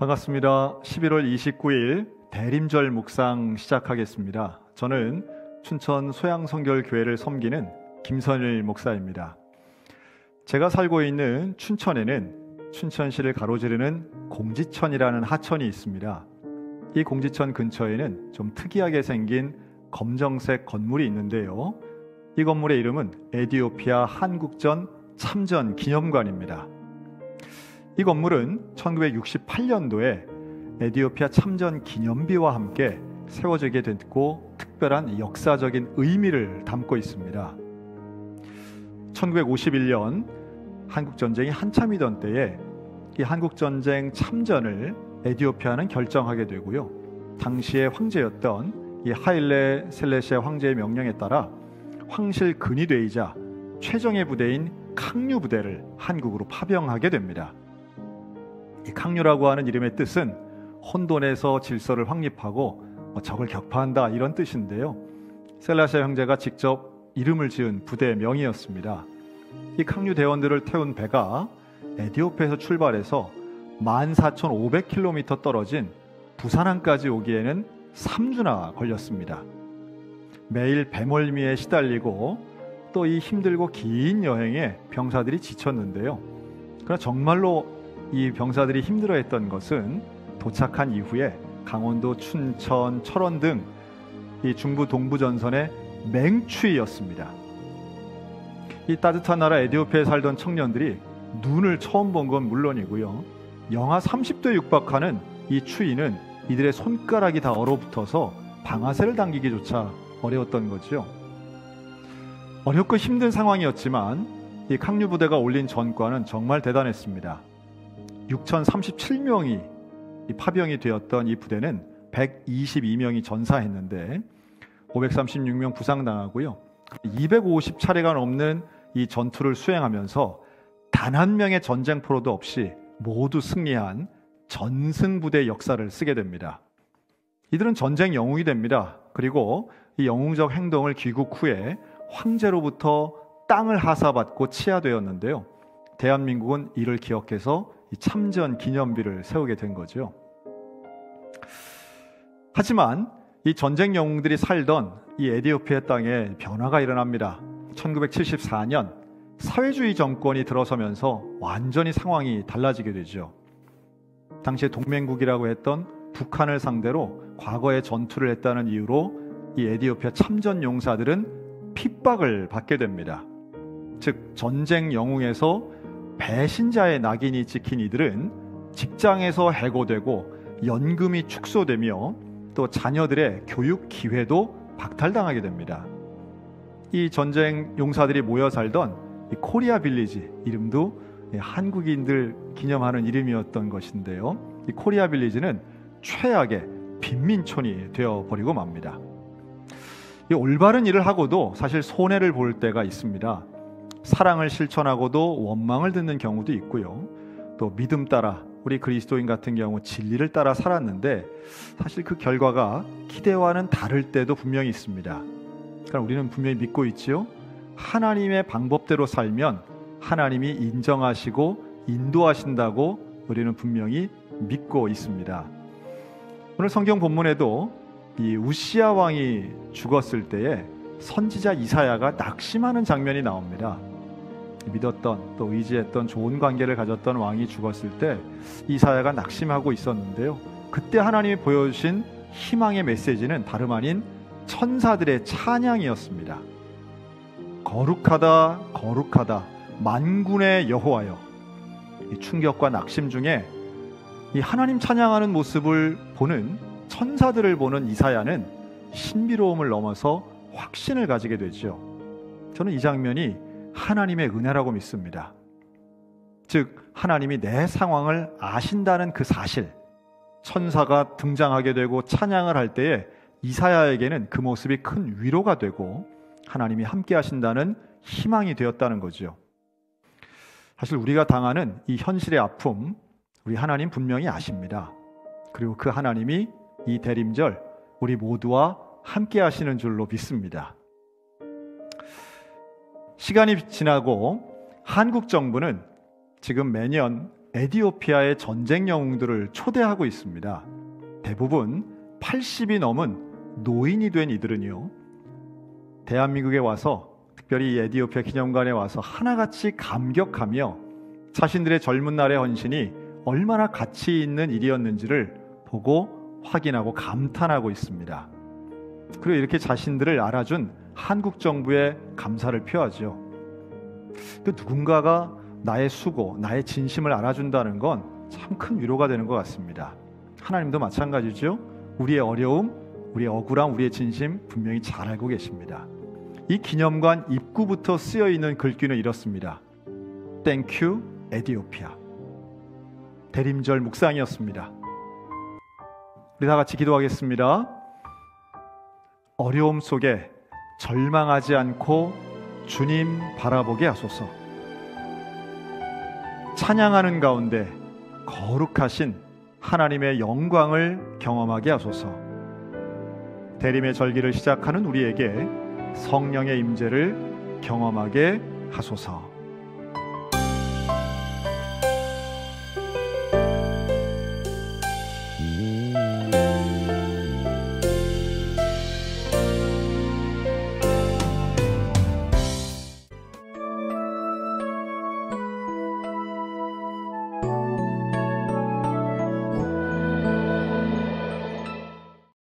반갑습니다. 11월 29일 대림절 묵상 시작하겠습니다. 저는 춘천 소양성결교회를 섬기는 김선일 목사입니다. 제가 살고 있는 춘천에는 춘천시를 가로지르는 공지천이라는 하천이 있습니다. 이 공지천 근처에는 좀 특이하게 생긴 검정색 건물이 있는데요. 이 건물의 이름은 에티오피아 한국전 참전 기념관입니다. 이 건물은 1968년도에 에티오피아 참전 기념비와 함께 세워지게 됐고 특별한 역사적인 의미를 담고 있습니다. 1951년 한국전쟁이 한참이던 때에 이 한국전쟁 참전을 에티오피아는 결정하게 되고요. 당시의 황제였던 이 하일레 셀레시아 황제의 명령에 따라 황실 근위대이자 최정예 부대인 캉류 부대를 한국으로 파병하게 됩니다. 이 캉류라고 하는 이름의 뜻은 혼돈에서 질서를 확립하고 적을 격파한다 이런 뜻인데요. 셀레시아 형제가 직접 이름을 지은 부대의 명이었습니다. 이 캉류 대원들을 태운 배가 에티오피아에서 출발해서 14,500km 떨어진 부산항까지 오기에는 3주나 걸렸습니다. 매일 배멀미에 시달리고 또 이 힘들고 긴 여행에 병사들이 지쳤는데요. 그러나 정말로 이 병사들이 힘들어했던 것은 도착한 이후에 강원도, 춘천, 철원 등 이 중부 동부 전선의 맹추위였습니다. 이 따뜻한 나라 에티오피아에 살던 청년들이 눈을 처음 본 건 물론이고요. 영하 30도에 육박하는 이 추위는 이들의 손가락이 다 얼어붙어서 방아쇠를 당기기조차 어려웠던 거죠. 어렵고 힘든 상황이었지만 이 캉류 부대가 올린 전과는 정말 대단했습니다. 6,037명이 파병이 되었던 이 부대는 122명이 전사했는데 536명 부상당하고요. 250차례가 넘는 이 전투를 수행하면서 단 한 명의 전쟁포로도 없이 모두 승리한 전승부대 역사를 쓰게 됩니다. 이들은 전쟁 영웅이 됩니다. 그리고 이 영웅적 행동을 귀국 후에 황제로부터 땅을 하사받고 치하되었는데요. 대한민국은 이를 기억해서 이 참전 기념비를 세우게 된 거죠. 하지만 이 전쟁 영웅들이 살던 이 에티오피아 땅에 변화가 일어납니다. 1974년 사회주의 정권이 들어서면서 완전히 상황이 달라지게 되죠. 당시에 동맹국이라고 했던 북한을 상대로 과거에 전투를 했다는 이유로 이 에티오피아 참전 용사들은 핍박을 받게 됩니다. 즉 전쟁 영웅에서 배신자의 낙인이 찍힌 이들은 직장에서 해고되고 연금이 축소되며 또 자녀들의 교육 기회도 박탈당하게 됩니다. 이 전쟁 용사들이 모여 살던 이 코리아 빌리지, 이름도 한국인들 기념하는 이름이었던 것인데요. 이 코리아 빌리지는 최악의 빈민촌이 되어버리고 맙니다. 이 올바른 일을 하고도 사실 손해를 볼 때가 있습니다. 사랑을 실천하고도 원망을 듣는 경우도 있고요. 또 믿음 따라 우리 그리스도인 같은 경우 진리를 따라 살았는데 사실 그 결과가 기대와는 다를 때도 분명히 있습니다. 그러니까 우리는 분명히 믿고 있지요. 하나님의 방법대로 살면 하나님이 인정하시고 인도하신다고 우리는 분명히 믿고 있습니다. 오늘 성경 본문에도 이 우시야 왕이 죽었을 때에 선지자 이사야가 낙심하는 장면이 나옵니다. 믿었던 또 의지했던 좋은 관계를 가졌던 왕이 죽었을 때 이사야가 낙심하고 있었는데요. 그때 하나님이 보여주신 희망의 메시지는 다름 아닌 천사들의 찬양이었습니다. 거룩하다 거룩하다 만군의 여호와여. 이 충격과 낙심 중에 이 하나님 찬양하는 모습을 보는 천사들을 보는 이사야는 신비로움을 넘어서 확신을 가지게 되죠. 저는 이 장면이 하나님의 은혜라고 믿습니다. 즉 하나님이 내 상황을 아신다는 그 사실, 천사가 등장하게 되고 찬양을 할 때에 이사야에게는 그 모습이 큰 위로가 되고 하나님이 함께 하신다는 희망이 되었다는 거죠. 사실 우리가 당하는 이 현실의 아픔, 우리 하나님 분명히 아십니다. 그리고 그 하나님이 이 대림절 우리 모두와 함께 하시는 줄로 믿습니다. 시간이 지나고 한국 정부는 지금 매년 에디오피아의 전쟁 영웅들을 초대하고 있습니다. 대부분 80이 넘은 노인이 된 이들은요, 대한민국에 와서, 특별히 이 에디오피아 기념관에 와서 하나같이 감격하며 자신들의 젊은 날의 헌신이 얼마나 가치 있는 일이었는지를 보고 확인하고 감탄하고 있습니다. 그리고 이렇게 자신들을 알아준 한국 정부에 감사를 표하죠. 그 누군가가 나의 수고, 나의 진심을 알아준다는 건 참 큰 위로가 되는 것 같습니다. 하나님도 마찬가지죠. 우리의 어려움, 우리의 억울함, 우리의 진심 분명히 잘 알고 계십니다. 이 기념관 입구부터 쓰여있는 글귀는 이렇습니다. Thank you, 에디오피아. 대림절 묵상이었습니다. 우리 다 같이 기도하겠습니다. 어려움 속에 절망하지 않고 주님 바라보게 하소서. 찬양하는 가운데 거룩하신 하나님의 영광을 경험하게 하소서. 대림의 절기를 시작하는 우리에게 성령의 임재를 경험하게 하소서.